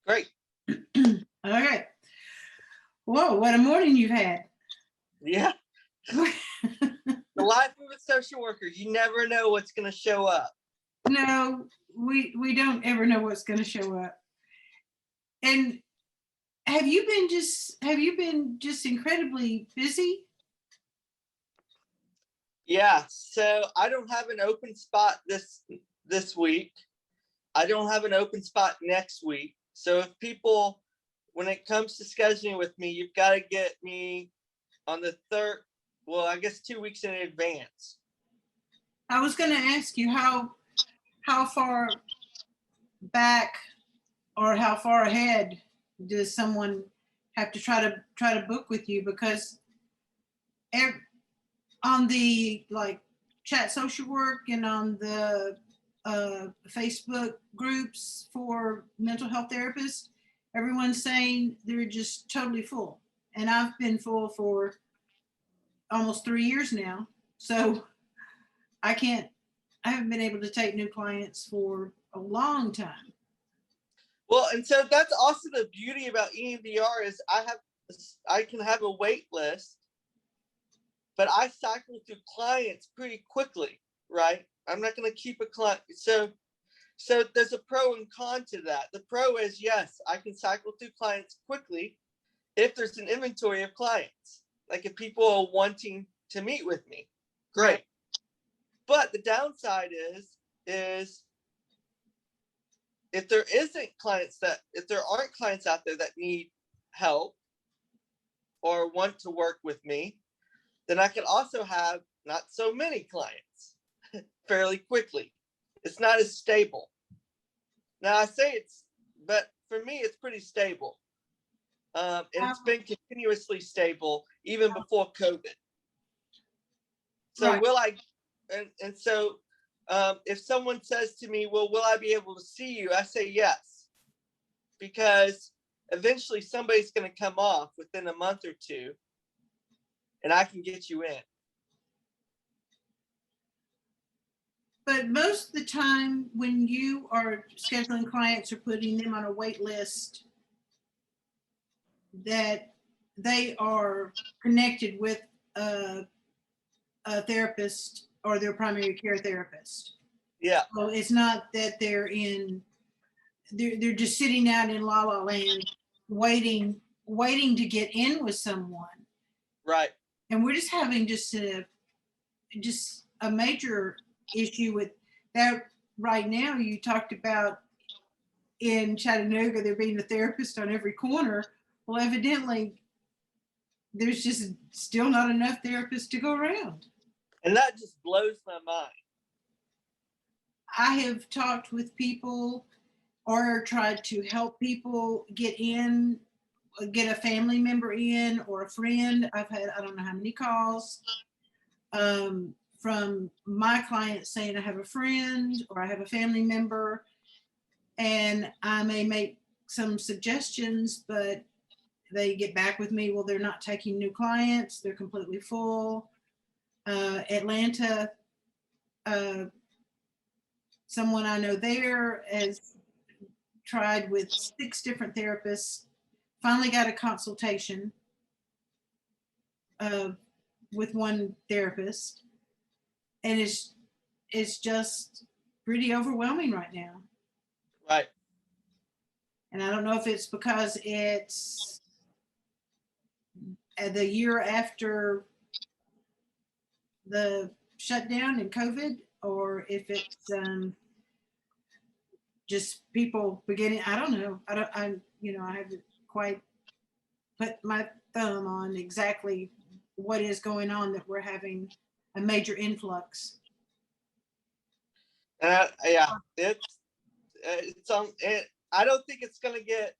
Great. Okay. Whoa, what a morning you've had. Yeah. The life of a social worker, you never know what's going to show up. No, we don't ever know what's going to show up. And have you been just incredibly busy? Yeah. So I don't have an open spot this week. I don't have an open spot next week. So if people, when it comes to scheduling with me, you've got to get me on the third. Well, I guess 2 weeks in advance. I was going to ask you how far back or how far ahead does someone have to try to book with you, because on the like chat social work and on the Facebook groups for mental health therapists, everyone's saying they're just totally full. And I've been full for almost 3 years now. So I haven't been able to take new clients for a long time. Well, and so that's also the beauty about EMDR is I can have a wait list, but I cycle through clients pretty quickly, right? I'm not going to keep a client. So there's a pro and con to that. The pro is, yes, I can cycle through clients quickly if there's an inventory of clients. Like if people are wanting to meet with me, great. Right. But the downside is if there aren't clients out there that need help or want to work with me, then I can also have not so many clients fairly quickly. It's not as stable. Now I say but for me, it's pretty stable. And it's been continuously stable even before COVID. So right. If someone says to me, well, will I be able to see you? I say yes, because eventually somebody's going to come off within a month or two and I can get you in. But most of the time when you are scheduling clients or putting them on a wait list, that they are connected with a therapist or their primary care therapist. Yeah. So it's not that they're just sitting out in la la land waiting to get in with someone. Right. And we're just having just a major issue with that right now. You talked about in Chattanooga there being a therapist on every corner. Well, evidently there's just still not enough therapists to go around. And that just blows my mind. I have talked with people or tried to help people get a family member in or a friend. I've had, I don't know how many calls from my clients saying I have a friend or I have a family member, and I may make some suggestions, but they get back with me, well, they're not taking new clients, they're completely full. Atlanta, someone I know there has tried with 6 different therapists, finally got a consultation with one therapist, and it's just pretty overwhelming right now. Right. And I don't know if it's because it's the year after the shutdown and COVID, or if it's just people beginning. I don't know. I haven't quite put my thumb on exactly what is going on that we're having a major influx. Yeah, it's on. I don't think it's going to get.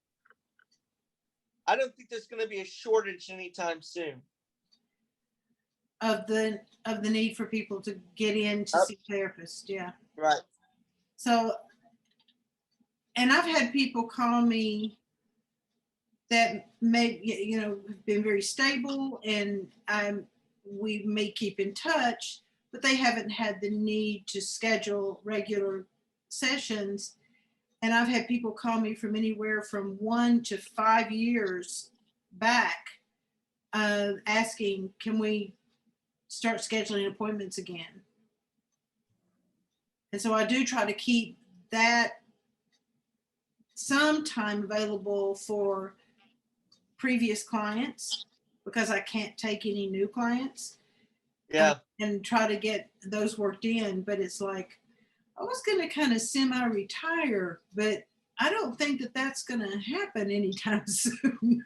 I don't think there's going to be a shortage anytime soon. Of the need for people to get in to see therapists, yeah. Right. So, and I've had people call me that may, have been very stable, and we may keep in touch, but they haven't had the need to schedule regular sessions. And I've had people call me from anywhere from 1 to 5 years back, asking, can we start scheduling appointments again? And so I do try to keep that some time available for previous clients because I can't take any new clients, Yeah. and try to get those worked in. But it's like, I was going to kind of semi-retire, but I don't think that that's going to happen anytime soon.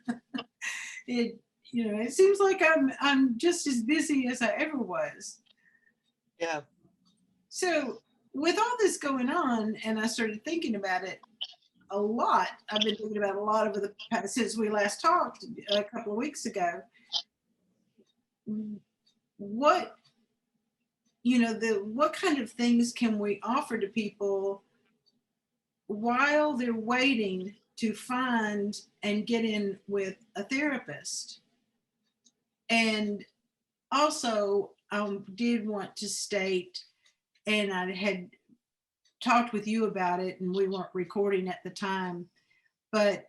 It, it seems like I'm just as busy as I ever was. Yeah. So with all this going on, and I started thinking about it a lot. I've been thinking about a lot over the past since we last talked a couple of weeks ago. What what kind of things can we offer to people while they're waiting to find and get in with a therapist? And also, I did want to state, and I had talked with you about it, and we weren't recording at the time, but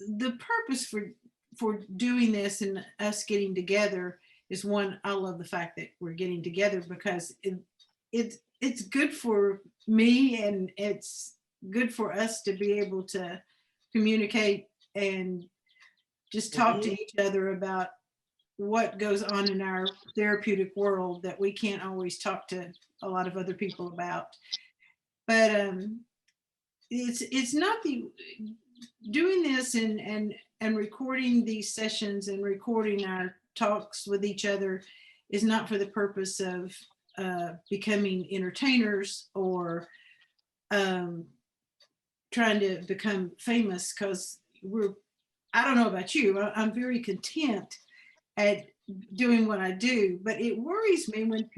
the purpose for doing this and us getting together is, one, I love the fact that we're getting together because it's good for me, and it's good for us to be able to communicate and just talk to each other about what goes on in our therapeutic world that we can't always talk to a lot of other people about. But it's not the doing this and recording these sessions and recording our talks with each other is not for the purpose of becoming entertainers or trying to become famous, because I don't know about you, I'm very content at doing what I do, but it worries me when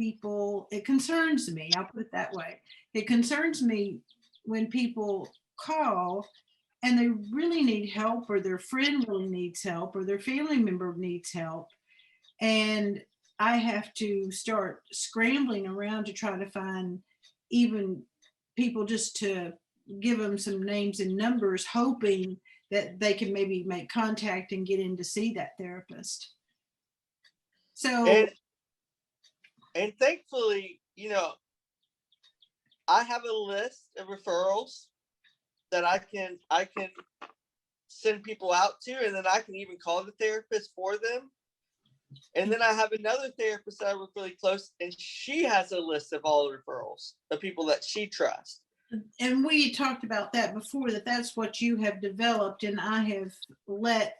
it concerns me, I'll put it that way. It concerns me when people call and they really need help, or their friend really needs help, or their family member needs help. And I have to start scrambling around to try to find even people just to give them some names and numbers, hoping that they can maybe make contact and get in to see that therapist. So, and thankfully, I have a list of referrals that I can send people out to, and then I can even call the therapist for them. And then I have another therapist that I work really close, and she has a list of all the referrals of people that she trusts. And we talked about that before, that's what you have developed, and I have let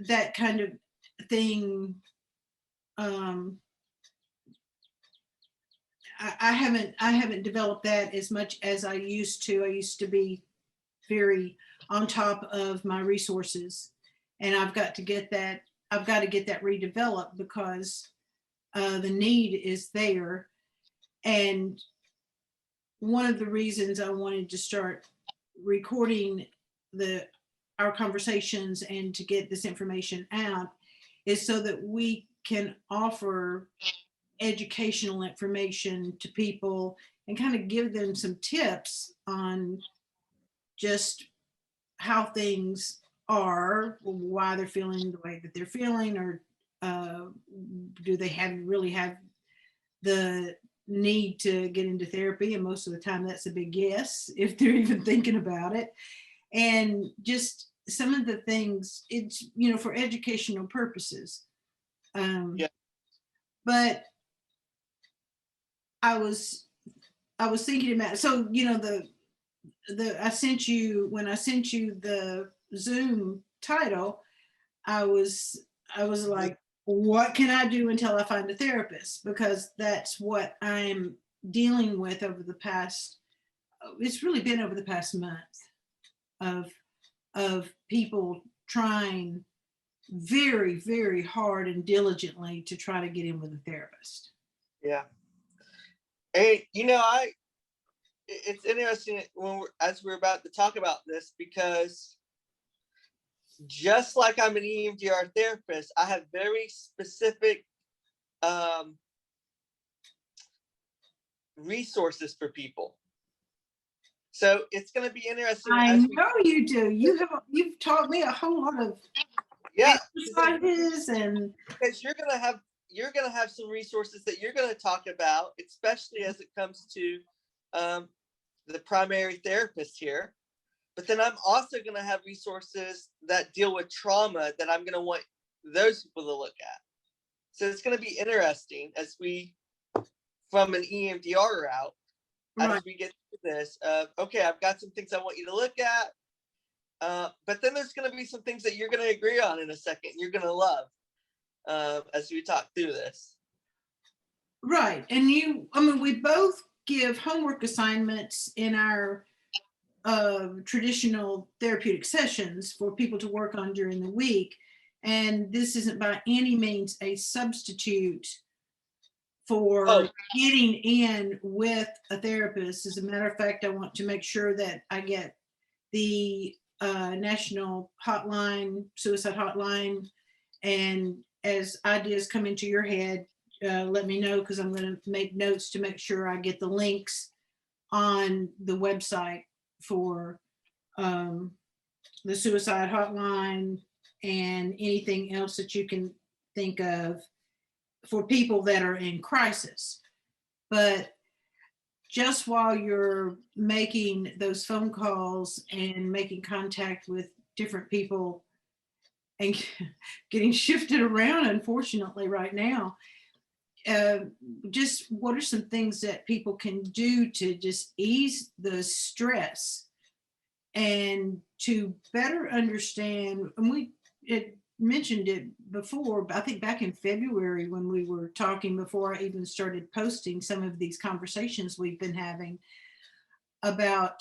that kind of thing, I haven't developed that as much as I used to. I used to be very on top of my resources, and I've got to get that redeveloped because the need is there. And one of the reasons I wanted to start recording our conversations and to get this information out is so that we can offer educational information to people and kind of give them some tips on just how things are, why they're feeling the way that they're feeling, or do they really have the need to get into therapy? And most of the time that's a big yes, if they're even thinking about it. And just some of the things, it's for educational purposes. Yeah. But I was thinking about, so I sent you, when I sent you the Zoom title, I was like, what can I do until I find a therapist? Because that's what I'm dealing with over the past, it's really been over the past month of people trying very, very hard and diligently to try to get in with a therapist. Yeah. And it's interesting as we're about to talk about this, because just like I'm an EMDR therapist, I have very specific resources for people. So it's going to be interesting I as know you do. You've taught me a whole lot of as we you've taught me a whole lot of yeah, exercises and because you're gonna have some resources that you're gonna talk about, especially as it comes to the primary therapist here. But then I'm also gonna have resources that deal with trauma that I'm gonna want those people to look at. So it's gonna be interesting as we, from an EMDR route, right. as we get through this. Okay, I've got some things I want you to look at. But then there's going to be some things that you're going to agree on in a second. You're going to love as we talk through this. Right. And we both give homework assignments in our traditional therapeutic sessions for people to work on during the week. And this isn't by any means a substitute for getting in with a therapist. As a matter of fact, I want to make sure that I get the national hotline, suicide hotline, and as ideas come into your head, let me know, because I'm going to make notes to make sure I get the links on the website for the suicide hotline and anything else that you can think of for people that are in crisis. But just while you're making those phone calls and making contact with different people and getting shifted around, unfortunately, right now, just what are some things that people can do to just ease the stress and to better understand? And we mentioned it before, but I think back in February when we were talking, before I even started posting some of these conversations we've been having about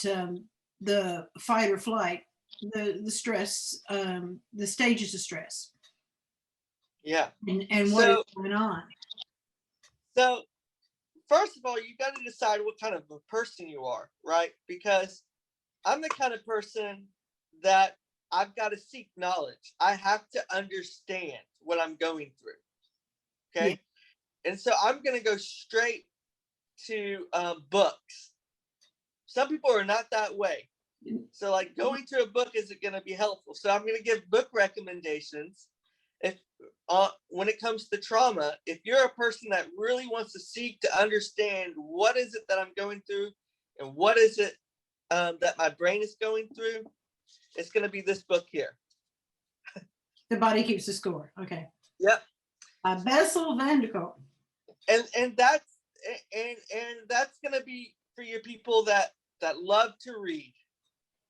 the fight or flight, the stress, the stages of stress. Yeah. And what is going on. So first of all, you got to decide what kind of a person you are, right? Because I'm the kind of person that I've got to seek knowledge. I have to understand what I'm going through. Okay. Yeah. And so I'm going to go straight to books. Some people are not that way. So like going to a book isn't going to be helpful. So I'm going to give book recommendations. If when it comes to trauma, if you're a person that really wants to seek to understand what is it that I'm going through and what is it that my brain is going through, it's going to be this book here. The Body Keeps the Score. Okay. Yep. Bessel van der Kolk. And that's going to be for your people that love to read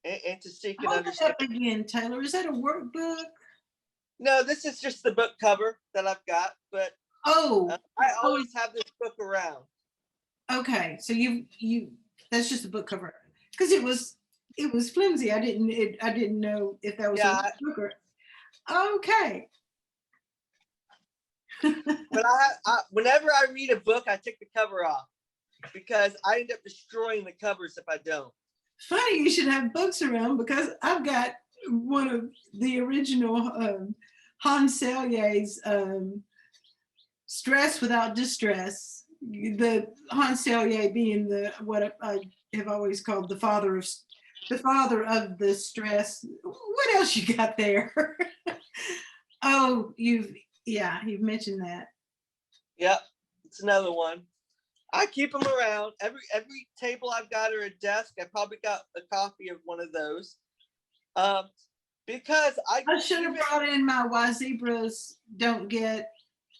and to seek and understand. Again, Taylor, is that a workbook? No, this is just the book cover that I've got, but I always have this book around. Okay, so you that's just a book cover, because it was flimsy. I didn't know if that was a book or okay. But I whenever I read a book, I take the cover off because I end up destroying the covers if I don't. Funny you should have books around, because I've got one of the original Hans Selye's Stress Without Distress. The Hans Selye being what I have always called the father of the stress. What else you got there? Oh, you've mentioned that. Yep, it's another one. I keep them around. Every table I've got or a desk, I probably got a copy of one of those. Because I should have brought in my Why Zebras Don't Get.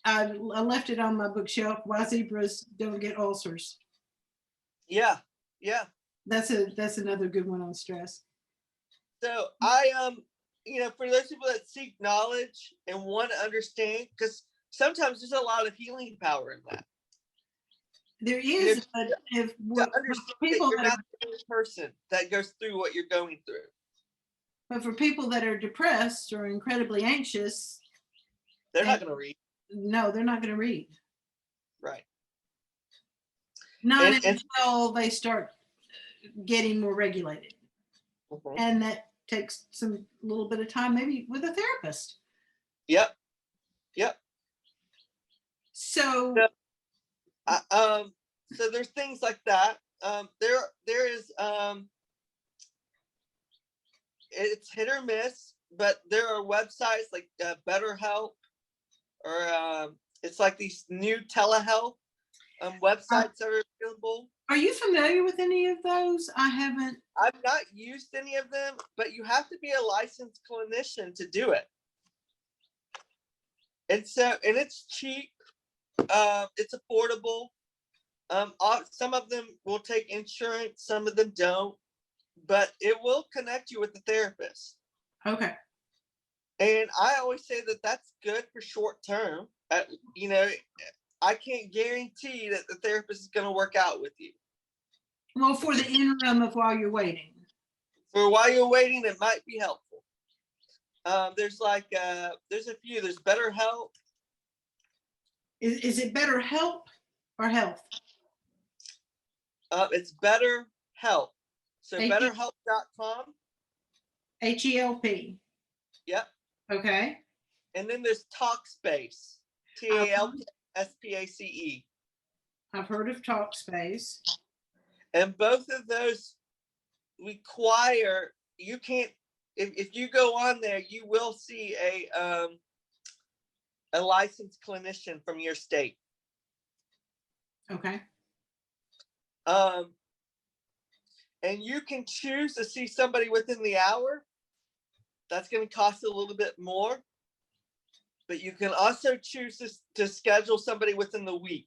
I left it on my bookshelf. Why Zebras Don't Get Ulcers. Yeah. That's another good one on stress. So I for those people that seek knowledge and want to understand, because sometimes there's a lot of healing power in that. There is, but if people you're not the only person that goes through what you're going through. But for people that are depressed or incredibly anxious, they're not going to read. No, they're not going to read. Right. Not until they start getting more regulated. Mm-hmm. And that takes some little bit of time, maybe with a therapist. Yep. So there's things like that. There is it's hit or miss, but there are websites like BetterHelp, or it's like these new telehealth websites that are available. Are you familiar with any of those? I haven't. I've not used any of them, but you have to be a licensed clinician to do it. And it's cheap. It's affordable. Some of them will take insurance, some of them don't, but it will connect you with the therapist. Okay. And I always say that that's good for short term. I can't guarantee that the therapist is going to work out with you. Well, for the interim of while you're waiting. For while you're waiting, it might be helpful. There's a few. There's BetterHelp. Is it BetterHelp or Health? It's BetterHelp. So H- BetterHelp.com. HELP. Yep. Okay. And then there's Talkspace. TALSPACE. I've heard of Talkspace. And both of those require, you can't, if you go on there, you will see a licensed clinician from your state. Okay. And you can choose to see somebody within the hour. That's going to cost a little bit more. But you can also choose to schedule somebody within the week.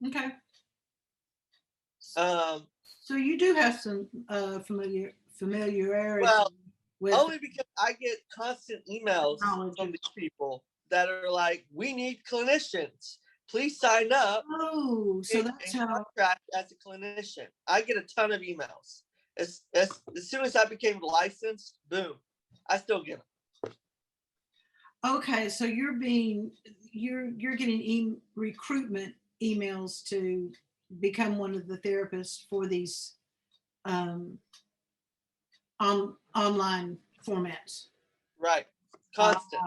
Okay. So you do have some familiarity with only because I get constant emails from these people that are like, we need clinicians. Please sign up. Oh, so that's how contract as a clinician. I get a ton of emails. As soon as I became licensed, boom, I still get them. Okay, so you're getting recruitment emails to become one of the therapists for these online formats. Right, constant.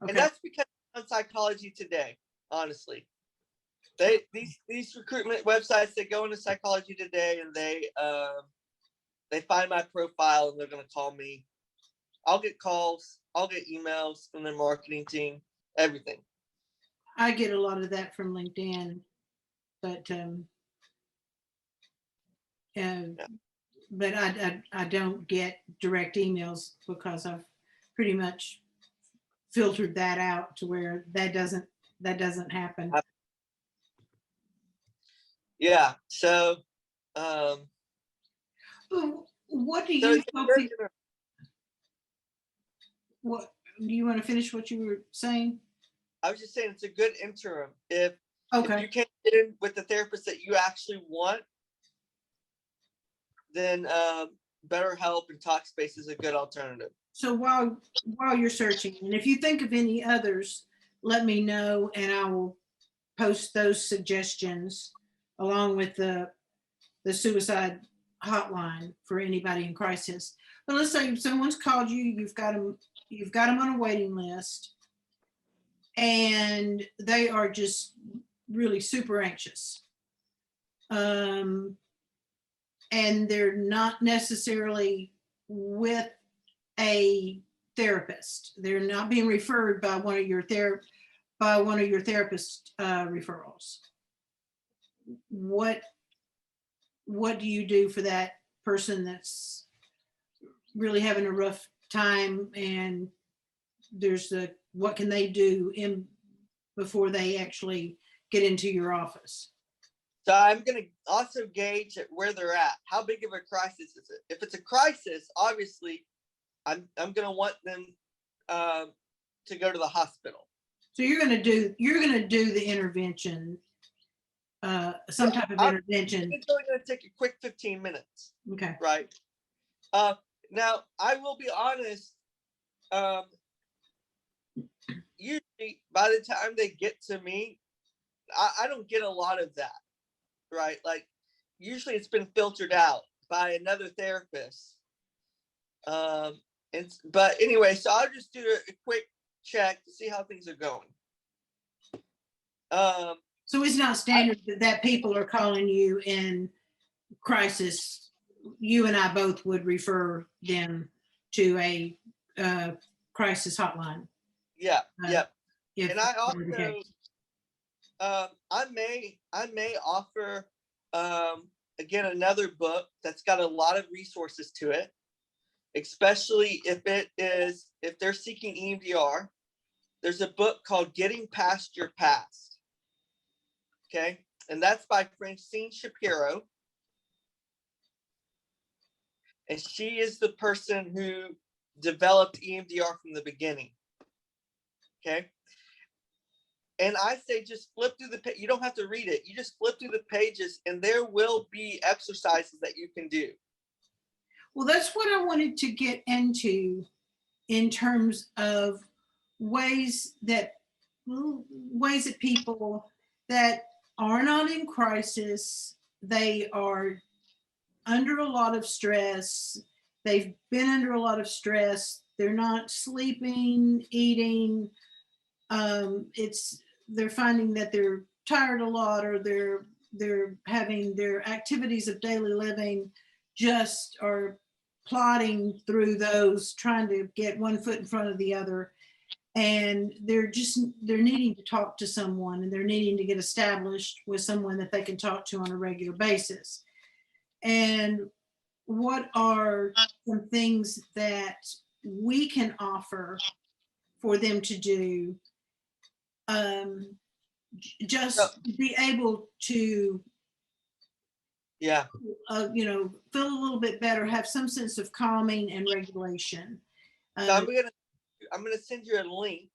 Okay. And that's because on Psychology Today, honestly. These recruitment websites, they go into Psychology Today and they find my profile and they're going to call me. I'll get calls, I'll get emails from their marketing team, everything. I get a lot of that from LinkedIn, but but I don't get direct emails because I've pretty much filtered that out to where that doesn't happen. Yeah. So what do you tell people? What do you want to finish what you were saying? I was just saying it's a good interim. If you can't get in with the therapist that you actually want, then BetterHelp and Talkspace is a good alternative. So while you're searching, and if you think of any others, let me know and I will post those suggestions along with the suicide hotline for anybody in crisis. But let's say someone's called you, you've got them on a waiting list, and they are just really super anxious. And they're not necessarily with a therapist. They're not being referred by one of your therapist referrals. What do you do for that person that's really having a rough time, and what can they do before they actually get into your office? So I'm going to also gauge at where they're at. How big of a crisis is it? If it's a crisis, obviously, I'm going to want them to go to the hospital. So you're going to do the intervention, some type of intervention. It's only going to take a quick 15 minutes. Okay. Right. Now, I will be honest. Usually, by the time they get to me, I don't get a lot of that. Right. Like, usually it's been filtered out by another therapist. But anyway, so I'll just do a quick check to see how things are going. So it's not standard that people are calling you in crisis you and I both would refer them to a crisis hotline. Yeah, yeah. If And I that were the also, case. I may offer, again, another book that's got a lot of resources to it, especially if they're seeking EMDR. There's a book called Getting Past Your Past. Okay. And that's by Francine Shapiro. And she is the person who developed EMDR from the beginning. Okay. And I say just flip through the page. You don't have to read it. You just flip through the pages and there will be exercises that you can do. Well, that's what I wanted to get into in terms of ways that people that are not in crisis, they are under a lot of stress. They've been under a lot of stress. They're not sleeping, eating. They're finding that they're tired a lot, or they're having their activities of daily living just are plodding through those, trying to get one foot in front of the other. And they're needing to talk to someone, and they're needing to get established with someone that they can talk to on a regular basis. And what are some things that we can offer for them to do, just be able to, yeah, feel a little bit better, have some sense of calming and regulation. So I'm gonna send you a link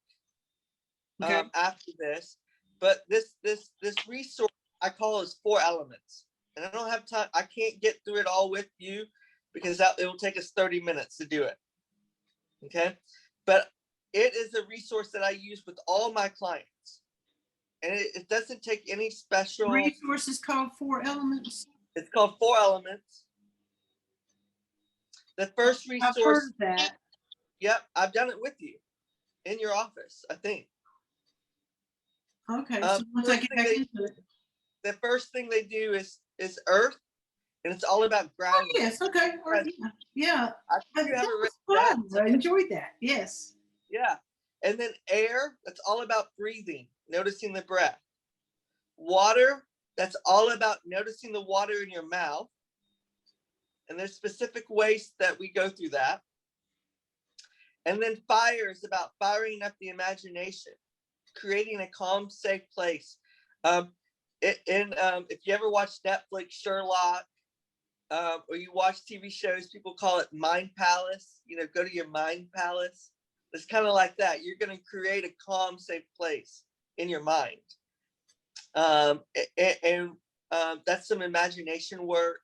Okay. after this. But this resource I call is 4 elements, and I don't have time. I can't get through it all with you because it will take us 30 minutes to do it. Okay, but it is a resource that I use with all my clients, and it doesn't take any special. Resource is called 4 elements. It's called 4 elements. The first resource. I've heard that. Yep, I've done it with you in your office, I think. Okay, so once I get back into it. The first thing they do is earth, and it's all about grounding. Oh, yes, okay, or, yeah. I think That was fun. I enjoyed that, yes. Yeah, and then air, that's all about breathing, noticing the breath. Water, that's all about noticing the water in your mouth. And there's specific ways that we go through that. And then fire is about firing up the imagination, creating a calm, safe place. If you ever watch Netflix, Sherlock, or you watch TV shows, people call it Mind Palace. Go to your Mind Palace. It's kind of like that. You're going to create a calm, safe place in your mind. That's some imagination work.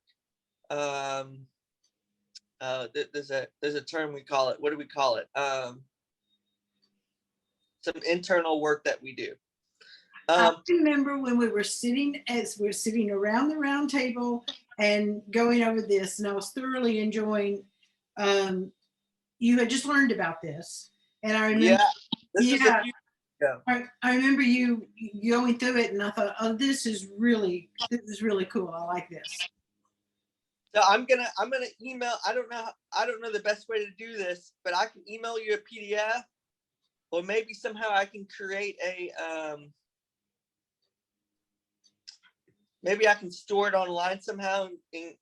There's a term we call it. What do we call it? Some internal work that we do. I remember when we were sitting around the round table and going over this, and I was thoroughly enjoying. You had just learned about this, and I remember. I remember you going through it, and I thought, oh, this is really cool. I like this. So I'm gonna email. I don't know the best way to do this, but I can email you a PDF, or maybe somehow I can create maybe I can store it online somehow,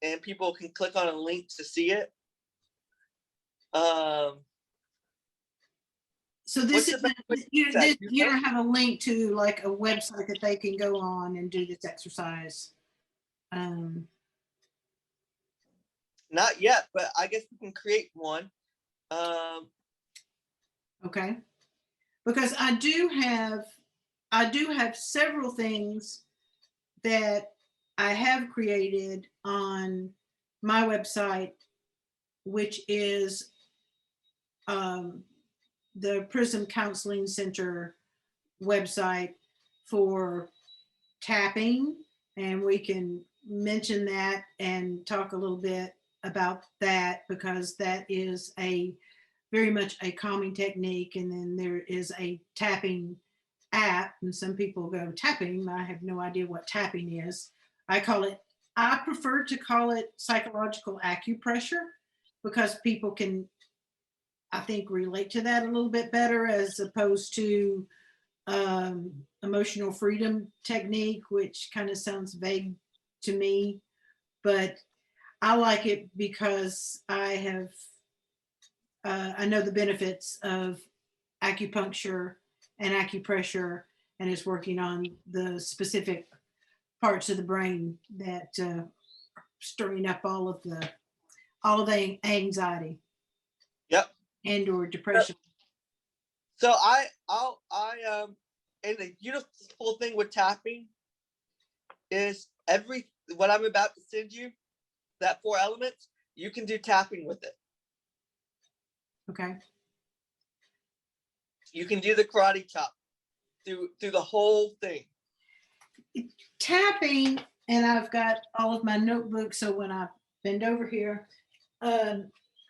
and people can click on a link to see it. So this is you don't have a link to like a website that they can go on and do this exercise. Not yet, but I guess we can create one. Okay, because I do have several things that I have created on my website, which is the Prism Counseling Center website for tapping, and we can mention that and talk a little bit about that, because that is very much a calming technique. And then there is a tapping app, and some people go, tapping? I have no idea what tapping is. I call it I prefer to call it psychological acupressure because people can, I think, relate to that a little bit better as opposed to emotional freedom technique, which kind of sounds vague to me. But I like it because I know the benefits of acupuncture and acupressure, and it's working on the specific parts of the brain that stirring up all of the anxiety Yep. and or depression. So and the beautiful thing with tapping is what I'm about to send you, that 4 elements, you can do tapping with it. Okay. You can do the karate chop through the whole thing. Tapping, and I've got all of my notebooks, so when I bend over here,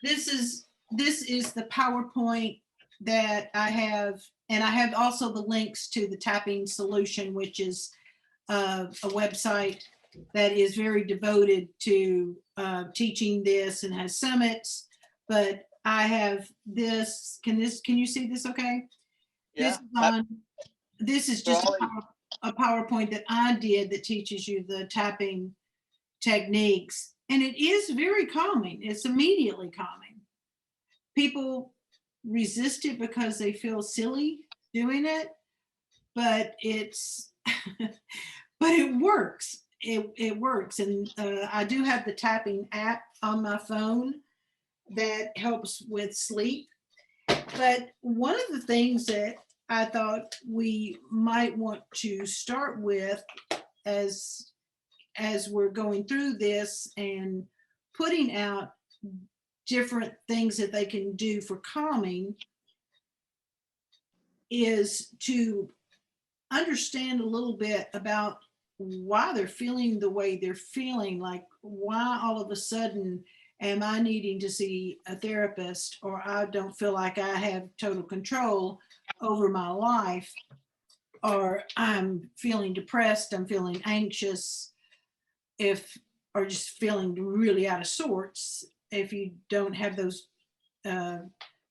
this is the PowerPoint that I have, and I have also the links to the tapping solution, which is a website that is very devoted to teaching this and has summits. But I have this. Can you see this? Okay. Yeah. This is just a PowerPoint that I did that teaches you the tapping techniques, and it is very calming. It's immediately calming. People resist it because they feel silly doing it, but it's but it works. It works, and I do have the tapping app on my phone that helps with sleep. But one of the things that I thought we might want to start with as we're going through this and putting out different things that they can do for calming is to understand a little bit about why they're feeling the way they're feeling, like why all of a sudden am I needing to see a therapist, or I don't feel like I have total control over my life, or I'm feeling depressed, I'm feeling anxious, or just feeling really out of sorts if you don't have those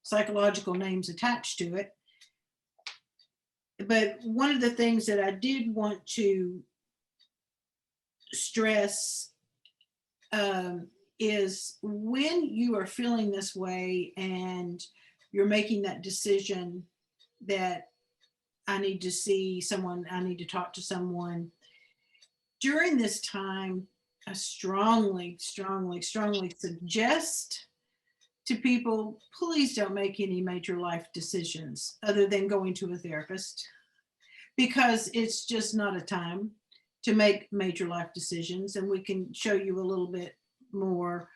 psychological names attached to it. But one of the things that I did want to stress is when you are feeling this way and you're making that decision that I need to see someone, I need to talk to someone, during this time, I strongly, strongly, strongly suggest to people, please don't make any major life decisions other than going to a therapist, because it's just not a time to make major life decisions. And we can show you a little bit more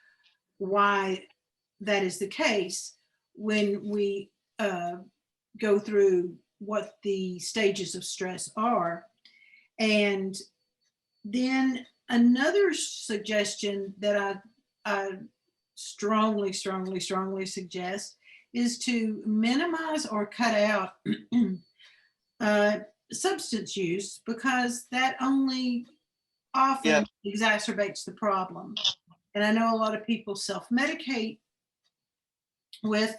why that is the case when we go through what the stages of stress are. And then another suggestion that I strongly, strongly, strongly suggest is to minimize or cut out substance use, because that only often exacerbates the problem. And I know a lot of people self-medicate with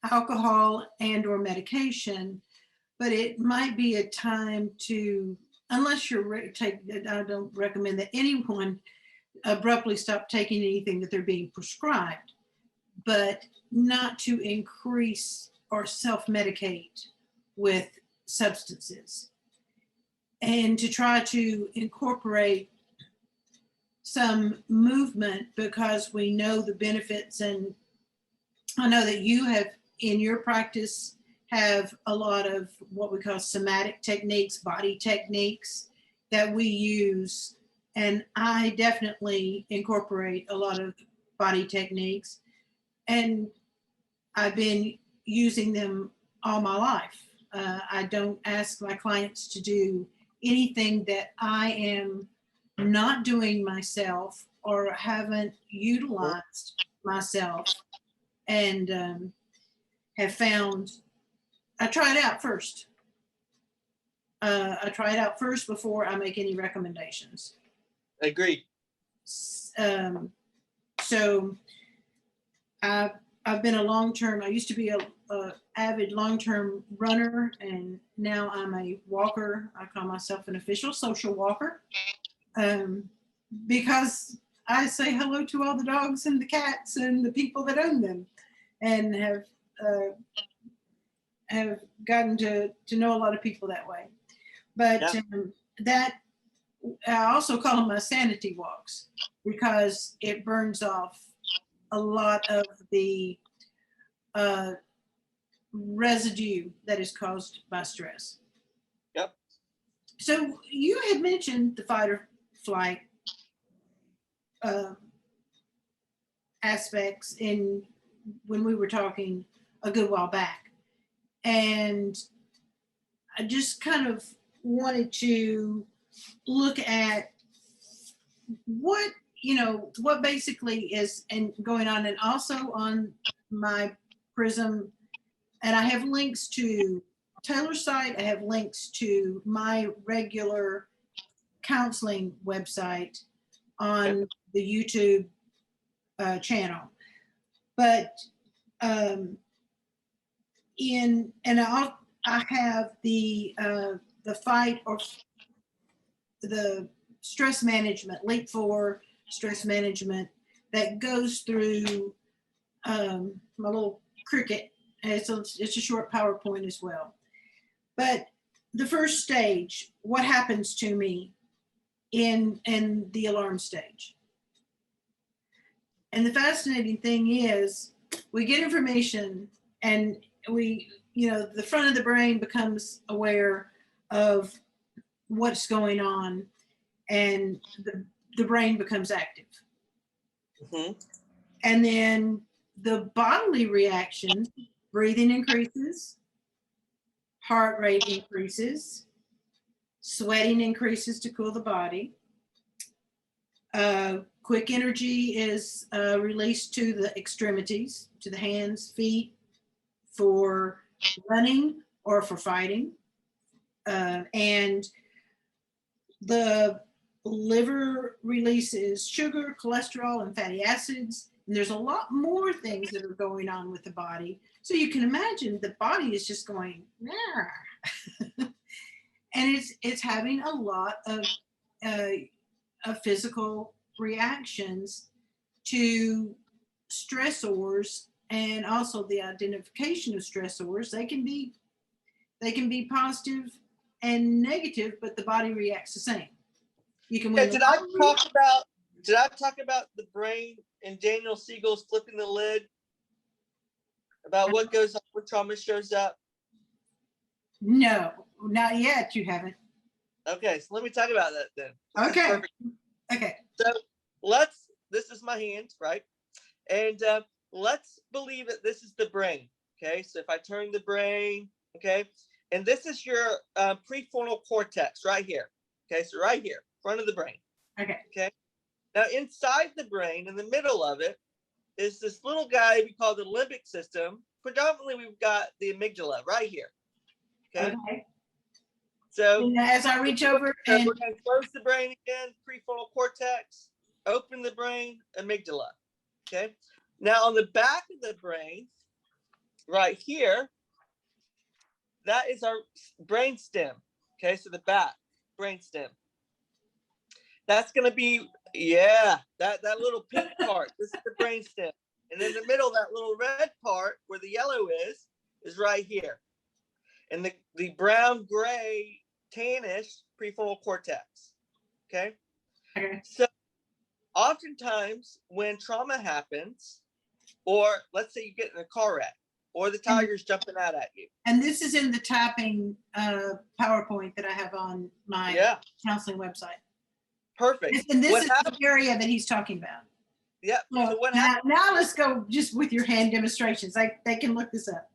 alcohol and or medication, but it might be a time to, unless you're I don't recommend that anyone abruptly stop taking anything that they're being prescribed, but not to increase or self-medicate with substances, and to try to incorporate some movement, because we know the benefits. And I know that you have in your practice have a lot of what we call somatic techniques, body techniques that we use. And I definitely incorporate a lot of body techniques, and I've been using them all my life. I don't ask my clients to do anything that I am not doing myself or haven't utilized myself, and have found, I try it out first. I try it out first before I make any recommendations. Agreed. So I've been I used to be a avid long-term runner, and now I'm a walker. I call myself an official social walker, because I say hello to all the dogs and the cats and the people that own them, and have gotten to know a lot of people that way. But that I also call them my sanity walks, because it burns off a lot of the residue that is caused by stress. Yep. So you had mentioned the fight or flight aspects when we were talking a good while back, and I just kind of wanted to look at what basically is and going on, and also on my Prism, and I have links to Taylor's site. I have links to my regular counseling website on the YouTube channel. But I have the fight or the stress management, Leap 4 stress management, that goes through my little cricket. It's a short PowerPoint as well. But the first stage, what happens to me in the alarm stage? And the fascinating thing is, we get information, and the front of the brain becomes aware of what's going on, and the brain becomes active. Mm-hmm. And then the bodily reaction, breathing increases, heart rate increases, sweating increases to cool the body. Quick energy is released to the extremities, to the hands, feet, for running or for fighting. And the liver releases sugar, cholesterol, and fatty acids. And there's a lot more things that are going on with the body. So you can imagine the body is just going, and it's having a lot of physical reactions to stressors, and also the identification of stressors. They can be positive and negative, but the body reacts the same. You can win. Did I talk about the brain and Daniel Siegel's Flipping the Lid? About what goes on when trauma shows up? No, not yet. You haven't. Okay, so let me talk about that then. Okay. Okay. So this is my hand, right? And let's believe that this is the brain. Okay, so if I turn the brain, okay, and this is your prefrontal cortex right here. Okay, so right here, front of the brain. Okay. Okay. Now inside the brain, in the middle of it, is this little guy we call the limbic system. Predominantly, we've got the amygdala right here. Okay. Okay. So and as I reach over, and we're going to close the brain again, prefrontal cortex, open the brain, amygdala. Okay. Now on the back of the brain, right here, that is our brain stem. Okay, so the back brain stem. That's going to be that little pink part. This is the brain stem, and in the middle, that little red part where the yellow is right here, and the brown, gray, tannish prefrontal cortex. Okay. So oftentimes when trauma happens, or let's say you get in a car wreck, or the tiger's jumping out at you. And this is in the tapping PowerPoint that I have on my counseling website. Perfect. And this is the area that he's talking about. Yeah. So what happens? Now let's go just with your hand demonstrations. They can look this up.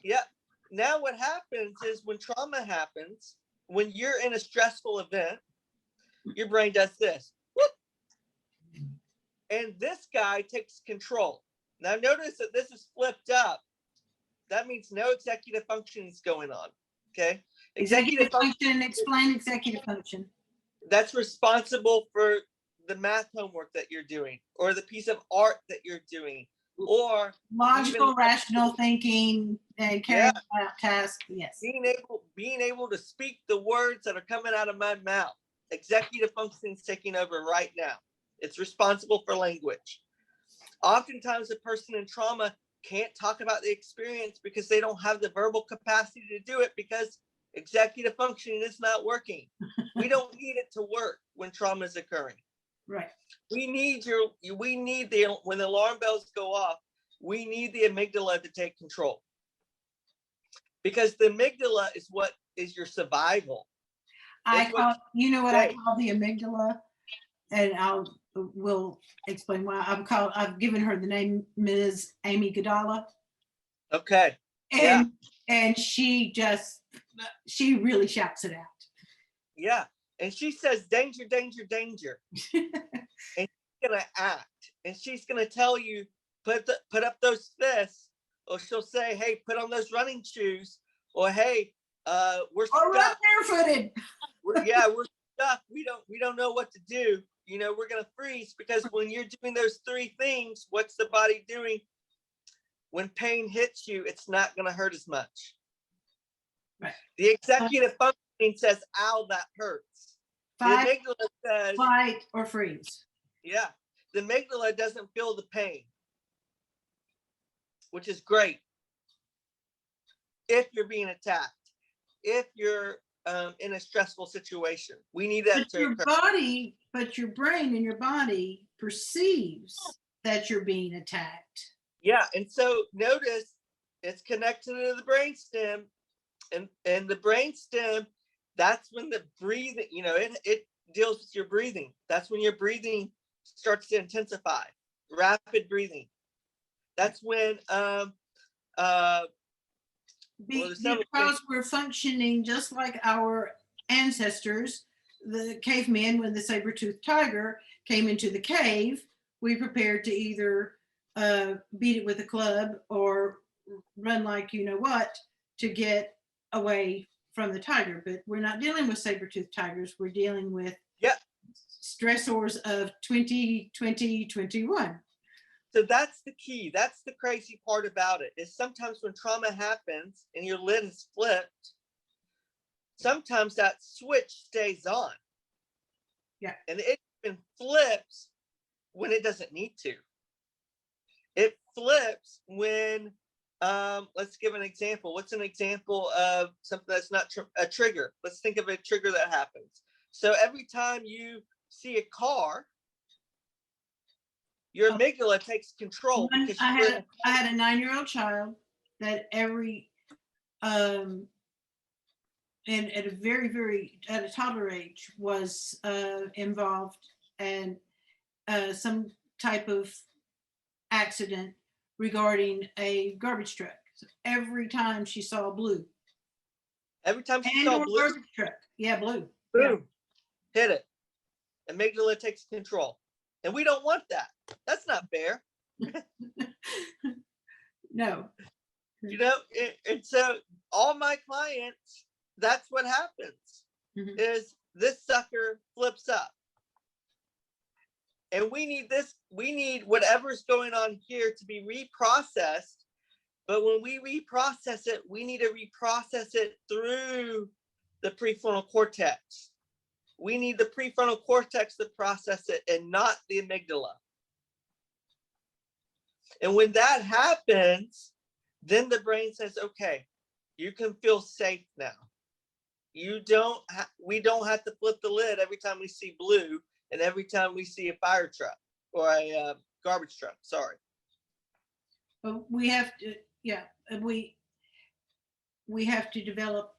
Yeah. Now what happens is when trauma happens, when you're in a stressful event, your brain does this. Whoop. And this guy takes control. Now notice that this is flipped up. That means no executive function is going on. Okay. Executive function. Explain executive function. That's responsible for the math homework that you're doing, or the piece of art that you're doing, or logical, even, rational thinking and carrying out tasks. Yes. being able to speak the words that are coming out of my mouth. Executive functioning is taking over right now. It's responsible for language. Oftentimes, a person in trauma can't talk about the experience because they don't have the verbal capacity to do it, because executive functioning is not working. We don't need it to work when trauma is occurring. Right. We need when the alarm bells go off, we need the amygdala to take control, because the amygdala is what is your survival. You know what I call the amygdala, and will explain why. I've given her the name Ms. Amy Godala. Okay. And she really shouts it out. Yeah. And she says, danger, danger, danger. And she's going to act. And she's going to tell you, put up those fists. Or she'll say, hey, put on those running shoes. Or, hey, we're stuck. Or run barefooted. We're stuck. We don't know what to do. We're going to freeze, because when you're doing those three things, what's the body doing? When pain hits you, it's not going to hurt as much. Right. The executive functioning says, ow, that hurts. The amygdala says, fight or freeze. Yeah. The amygdala doesn't feel the pain, which is great if you're being attacked, if you're in a stressful situation. We need that to occur. But your brain and your body perceives that you're being attacked. Yeah, and so notice it's connected to the brainstem, and the brainstem, that's when the breathing, it deals with your breathing. That's when your breathing starts to intensify, rapid breathing. That's when because we're functioning just like our ancestors, the cavemen. When the saber-toothed tiger came into the cave, we prepared to either beat it with a club or run like you know what to get away from the tiger. But we're not dealing with saber-toothed tigers. We're dealing with stressors of 2021. So that's the key. That's the crazy part about it, is sometimes when trauma happens and your lid is flipped, sometimes that switch stays on. Yeah. And it even flips when it doesn't need to. It flips when, let's give an example. What's an example of something that's not a trigger? Let's think of a trigger that happens. So every time you see a car, your amygdala takes control. Because I had a 9-year-old child that and at a toddler age was involved in some type of accident regarding a garbage truck. So every time she saw blue. Every time she saw blue. Garbage truck. Yeah, blue. Boom. Yeah. Hit it. Amygdala takes control. And we don't want that. That's not fair. No. And so all my clients, that's what happens, is this sucker flips up. And we need whatever's going on here to be reprocessed. But when we reprocess it, we need to reprocess it through the prefrontal cortex. We need the prefrontal cortex to process it and not the amygdala. And when that happens, then the brain says, okay, you can feel safe now. We don't have to flip the lid every time we see blue and every time we see a fire truck or a garbage truck. Sorry. But we have to, we have to develop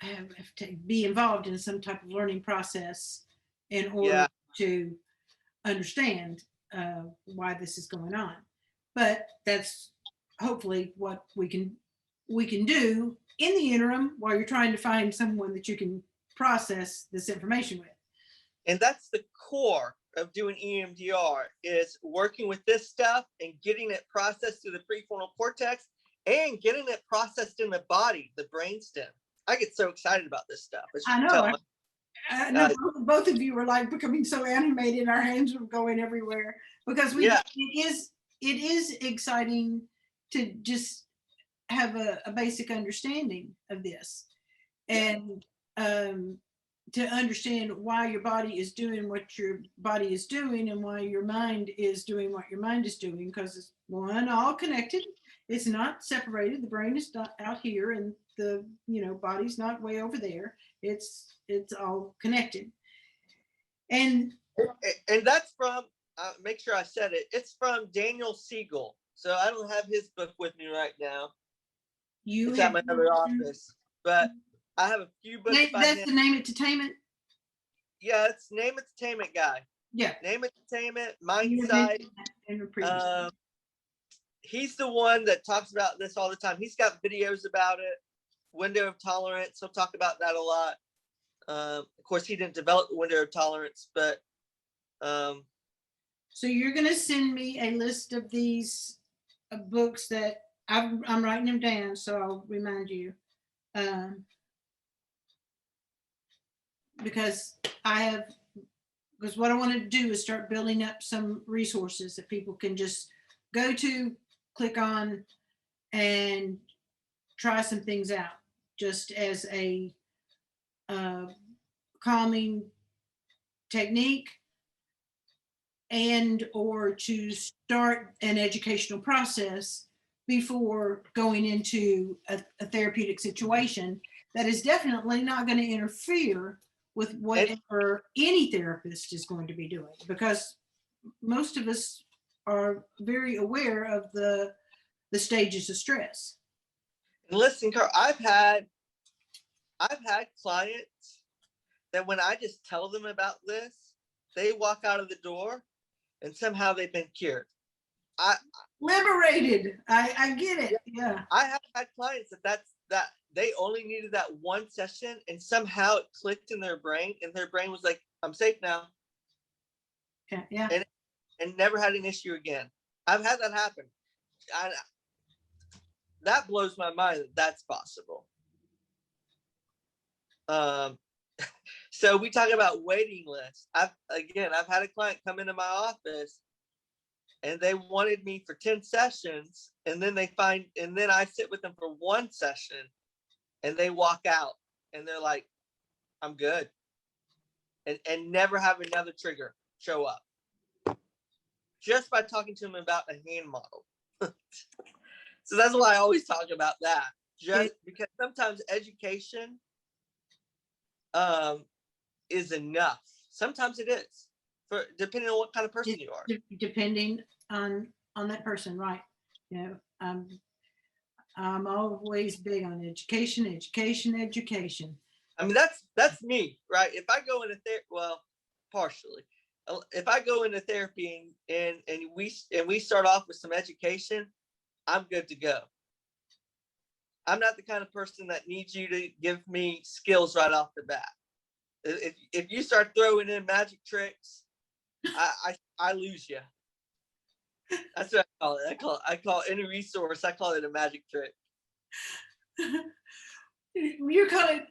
have to be involved in some type of learning process in order to understand why this is going on. But that's hopefully what we can do in the interim while you're trying to find someone that you can process this information with. And that's the core of doing EMDR, is working with this stuff and getting it processed through the prefrontal cortex and getting it processed in the body, the brainstem. I get so excited about this stuff. I know. No, both of you were like becoming so animated. Our hands were going everywhere because Yeah. it is exciting to just have a basic understanding of this, and to understand why your body is doing what your body is doing and why your mind is doing what your mind is doing, because it's one, all connected. It's not separated. The brain is not out here and the body's not way over there. It's all connected. And that's from, make sure I said it, it's from Daniel Siegel. So I don't have his book with me right now. It's at my other office, but I have a few books by that's him. the Name Entertainment. Yeah, it's Name Entertainment guy. Yeah. Name Entertainment, Mindsight. He's the one that talks about this all the time. He's got videos about it. Window of tolerance. He'll talk about that a lot. Of course, he didn't develop the window of tolerance, but. So you're going to send me a list of these books that I'm writing them down, so I'll remind you. Because what I want to do is start building up some resources that people can just go to, click on, and try some things out, just as a calming technique, and or to start an educational process before going into a therapeutic situation that is definitely not going to interfere with whatever any therapist is going to be doing, because most of us are very aware of the stages of stress. And listen, Carl, I've had clients that when I just tell them about this, they walk out of the door and somehow they've been cured. Liberated. I get it. Yeah. I have had clients that they only needed that one session and somehow it clicked in their brain and their brain was like, I'm safe now. Okay. Yeah. And never had an issue again. I've had that happen. That blows my mind that that's possible. So we talk about waiting lists. I've had a client come into my office and they wanted me for 10 sessions, and then I sit with them for one session and they walk out and they're like, I'm good. And never have another trigger show up. Just by talking to them about a hand model. So that's why I always talk about that. Just because sometimes education is enough. Sometimes it is, depending on what kind of person you are. Depending on that person, right? I'm always big on education. I mean, that's me, right? If I go into therapy, well, partially. If I go into therapy and we start off with some education, I'm good to go. I'm not the kind of person that needs you to give me skills right off the bat. If you start throwing in magic tricks, I lose you. That's what I call it. I call any resource. I call it a magic trick. You call it.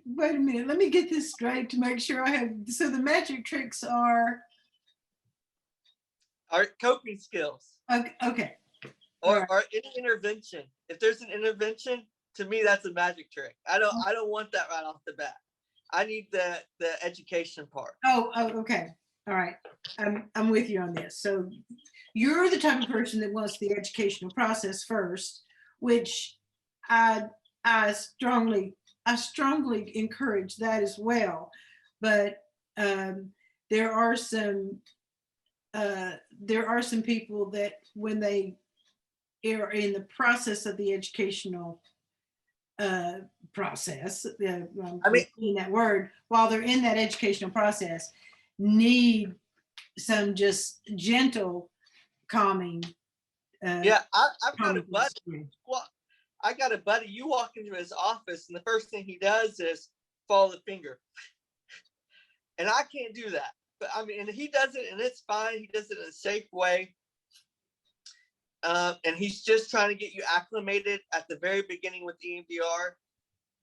Wait a minute. Let me get this straight to make sure I have. So the magic tricks are coping skills. Okay. Or any intervention. If there's an intervention, to me that's a magic trick. I don't want that right off the bat. I need the education part. Oh, okay. All right. I'm with you on this. So you're the type of person that wants the educational process first, which I strongly encourage that as well. But there are some people that when they are in the process of the educational process, I mean that word, while they're in that educational process, need some just gentle calming. I've got a buddy. Well, I got a buddy. You walk into his office and the first thing he does is follow the finger. And I can't do that. But I mean, and he does it and it's fine. He does it in a safe way. And he's just trying to get you acclimated at the very beginning with EMDR.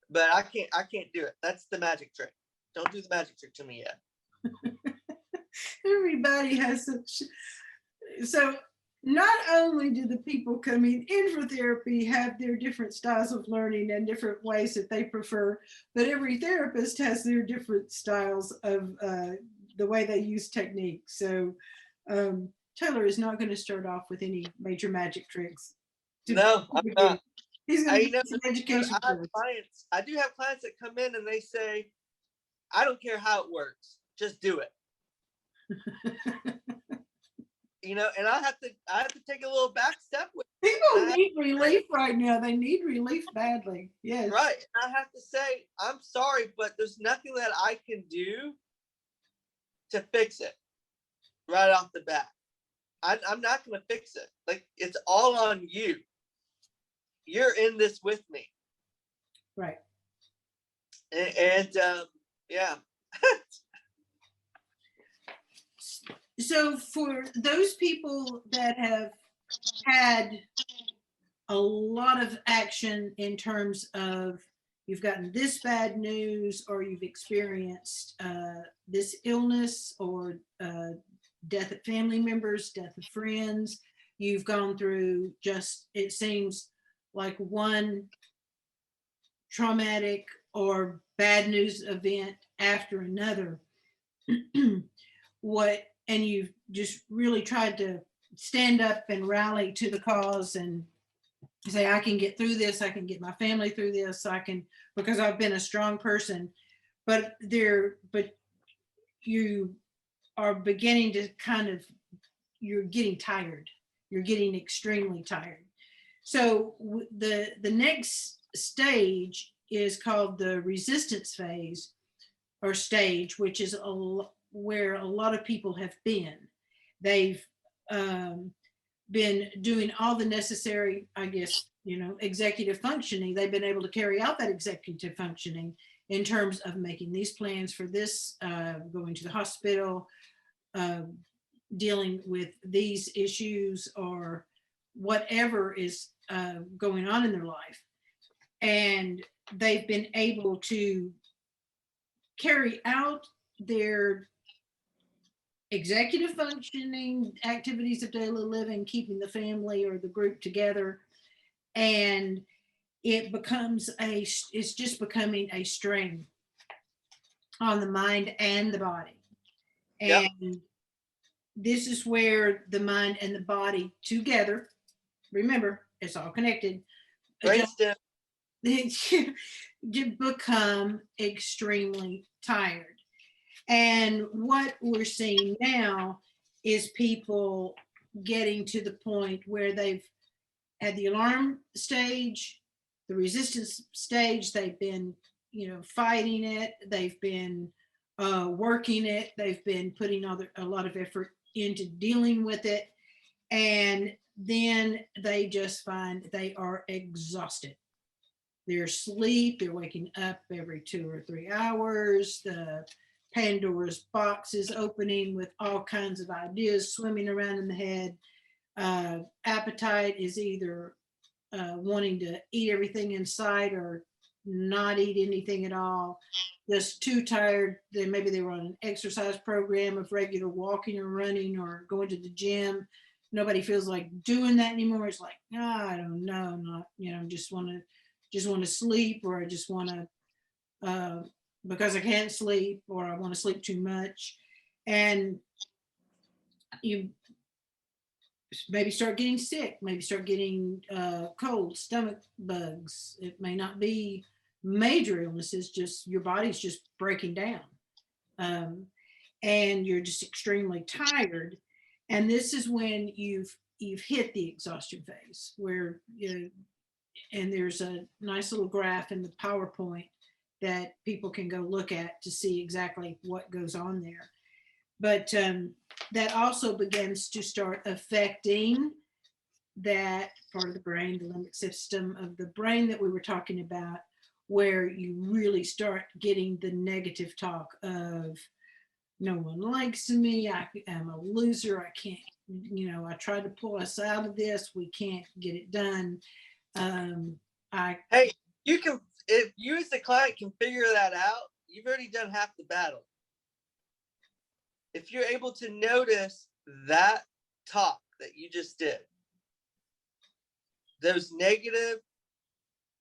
But I can't do it. That's the magic trick. Don't do the magic trick to me yet. Everybody has such, so not only do the people coming in for therapy have their different styles of learning and different ways that they prefer, but every therapist has their different styles of the way they use techniques. So Taylor is not going to start off with any major magic tricks. No, I'm not. He's going to get some education. I do have clients that come in and they say, I don't care how it works, just do it. You know, and I have to take a little back step with people need relief right now. They need relief badly. Yes. Right. And I have to say, I'm sorry, but there's nothing that I can do to fix it right off the bat. I'm not going to fix it. Like, it's all on you. You're in this with me. Right. And yeah. So for those people that have had a lot of action in terms of you've gotten this bad news or you've experienced this illness or death of family members, death of friends, you've gone through just, it seems like one traumatic or bad news event after another. And you've just really tried to stand up and rally to the cause and say, I can get through this, I can get my family through this, I can, because I've been a strong person. But you are beginning to kind of, you're getting tired. You're getting extremely tired. So the next stage is called the resistance phase or stage, which is where a lot of people have been. They've been doing all the necessary, I guess, executive functioning. They've been able to carry out that executive functioning in terms of making these plans for this, going to the hospital, dealing with these issues or whatever is going on in their life. And they've been able to carry out their executive functioning activities of daily living, keeping the family or the group together. And it's just becoming a strain on the mind and the body. And yep. This is where the mind and the body together, remember, it's all connected, become extremely tired. And what we're seeing now is people getting to the point where they've had the alarm stage, the resistance stage, they've been, fighting it, they've been working it, they've been putting a lot of effort into dealing with it, and then they just find they are exhausted. They're asleep, they're waking up every 2 or 3 hours, the Pandora's box is opening with all kinds of ideas swimming around in the head. Appetite is either wanting to eat everything in sight or not eat anything at all. Just too tired. Maybe they were on an exercise program of regular walking or running or going to the gym. Nobody feels like doing that anymore. It's like, I don't know, not, just want to sleep, or I just want to, because I can't sleep, or I want to sleep too much. And you maybe start getting sick, maybe start getting cold, stomach bugs. It may not be major illnesses, just your body's just breaking down. And you're just extremely tired. And this is when you've hit the exhaustion phase, where, and there's a nice little graph in the PowerPoint that people can go look at to see exactly what goes on there. But that also begins to start affecting that part of the brain, the limbic system of the brain that we were talking about, where you really start getting the negative talk of, no one likes me, I am a loser, I can't, I tried to pull us out of this, we can't get it done. Hey, you can, if you as the client can figure that out, you've already done half the battle. If you're able to notice that talk that you just did, those negative,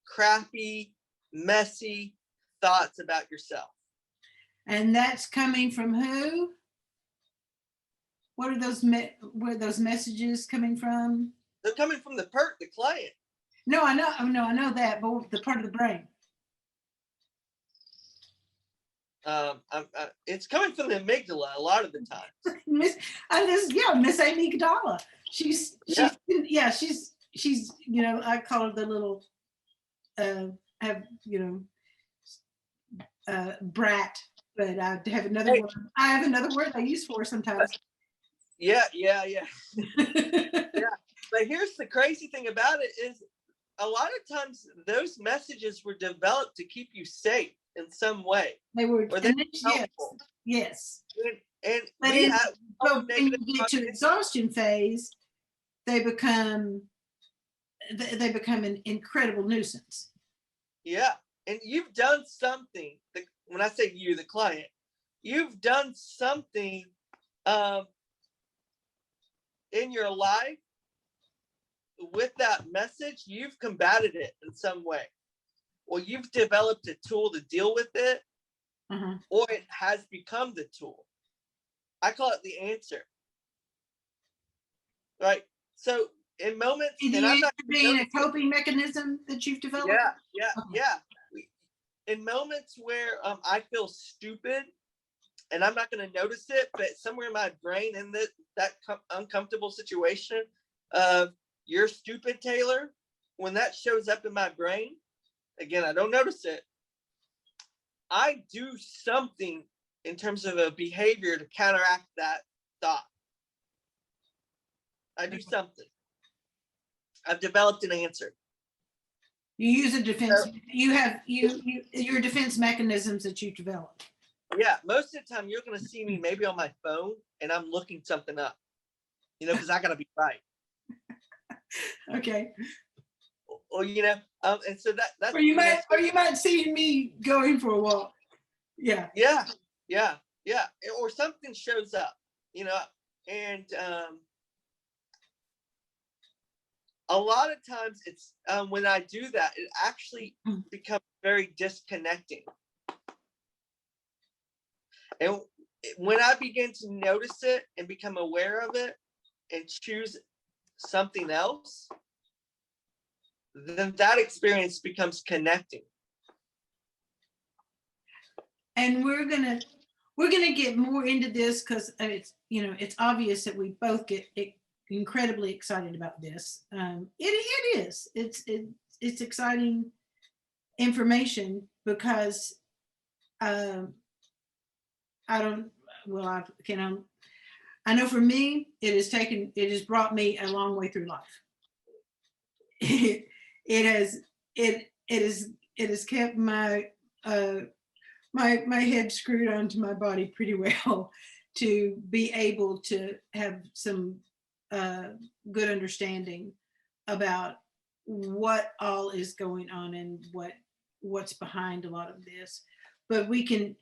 crappy, messy thoughts about yourself. And that's coming from who? What are those messages coming from? They're coming from the client. No, I know that, but the part of the brain. It's coming from the amygdala a lot of the time. Miss Amygdala. She's I call her the little brat, but I have another word. I have another word I use for her sometimes. Yeah. But here's the crazy thing about it is a lot of times those messages were developed to keep you safe in some way. They were, yes. And but when you get to exhaustion phase, they become an incredible nuisance. Yeah, and you've done something. When I say you, the client, you've done something in your life with that message. You've combated it in some way, or you've developed a tool to deal with it, or it has become the tool. I call it the answer. Right. So in moments, and I'm not being a coping mechanism that you've developed. Yeah. In moments where I feel stupid, and I'm not going to notice it, but somewhere in my brain, in that uncomfortable situation of "you're stupid, Taylor," when that shows up in my brain, again, I don't notice it. I do something in terms of a behavior to counteract that thought. I do something. I've developed an answer. You use a defense. You have your defense mechanisms that you develop. Yeah, most of the time you're going to see me maybe on my phone and I'm looking something up, because I got to be right. Okay. Or and so that's. Or you might see me going for a walk. Yeah. Yeah. Or something shows up, and a lot of times it's when I do that, it actually becomes very disconnecting. And when I begin to notice it and become aware of it and choose something else, then that experience becomes connecting. And we're gonna get more into this because it's obvious that we both get incredibly excited about this. It is. It's exciting information because I know for me it has brought me a long way through life. It has kept my my head screwed onto my body pretty well to be able to have some good understanding about what all is going on and what's behind a lot of this. But we're going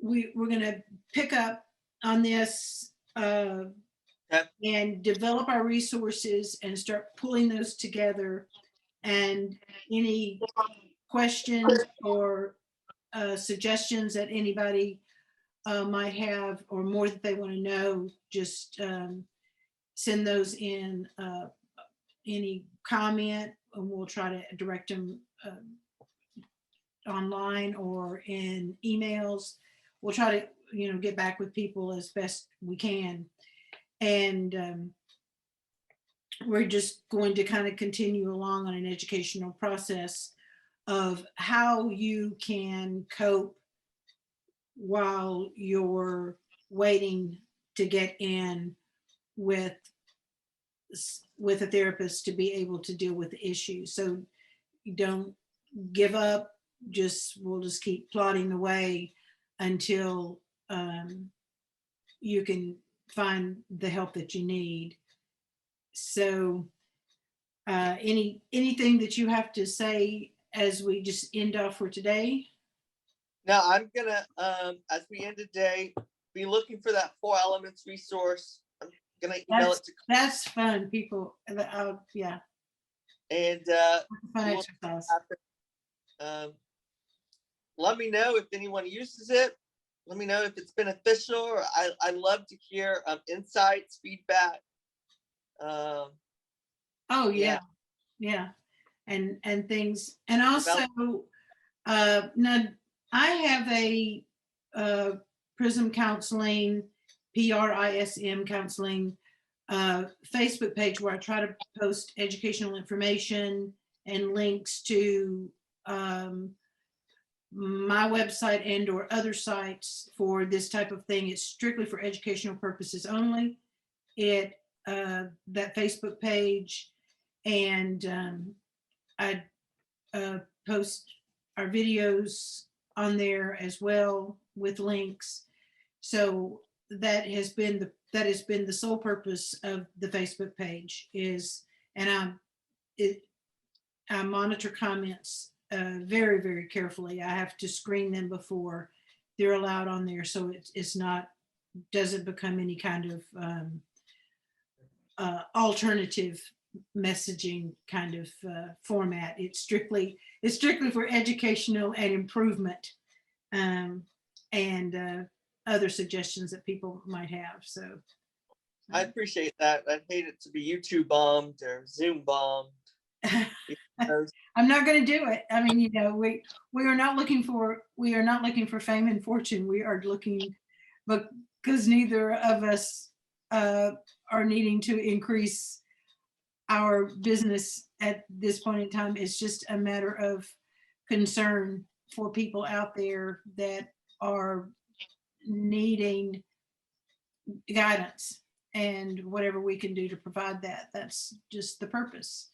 to pick up on this and develop our resources and start pulling those together. And any questions or suggestions that anybody might have, or more that they want to know, just send those in any comment, and we'll try to direct them online or in emails. We'll try to get back with people as best we can. And we're just going to kind of continue along on an educational process of how you can cope while you're waiting to get in with a therapist to be able to deal with the issues. So you don't give up. We'll just keep plodding away until you can find the help that you need. So anything that you have to say as we just end off for today? Now I'm gonna, as we end the day, be looking for that 4 elements resource. I'm gonna email it to, That's fun, people. Yeah, and fun we'll exercise. let me know if anyone uses it. Let me know if it's beneficial. Or I love to hear insights, feedback. Oh Yeah. yeah, and things, and also Develop- now I have a Prism Counseling, PRISM Counseling Facebook page where I try to post educational information and links to my website and or other sites for this type of thing. It's strictly for educational purposes only. That Facebook page, and I post our videos on there as well with links. So that has been the sole purpose of the Facebook page is, and I monitor comments very, very carefully. I have to screen them before they're allowed on there, so it's not, doesn't become any kind of alternative messaging kind of format. It's strictly for educational and improvement, and other suggestions that people might have. So I appreciate that. I'd hate it to be YouTube bombed or Zoom bombed. I'm not going to do it. I mean, we are not looking for fame and fortune. We are looking, but because neither of us are needing to increase our business at this point in time. It's just a matter of concern for people out there that are needing guidance, and whatever we can do to provide that. That's just the purpose.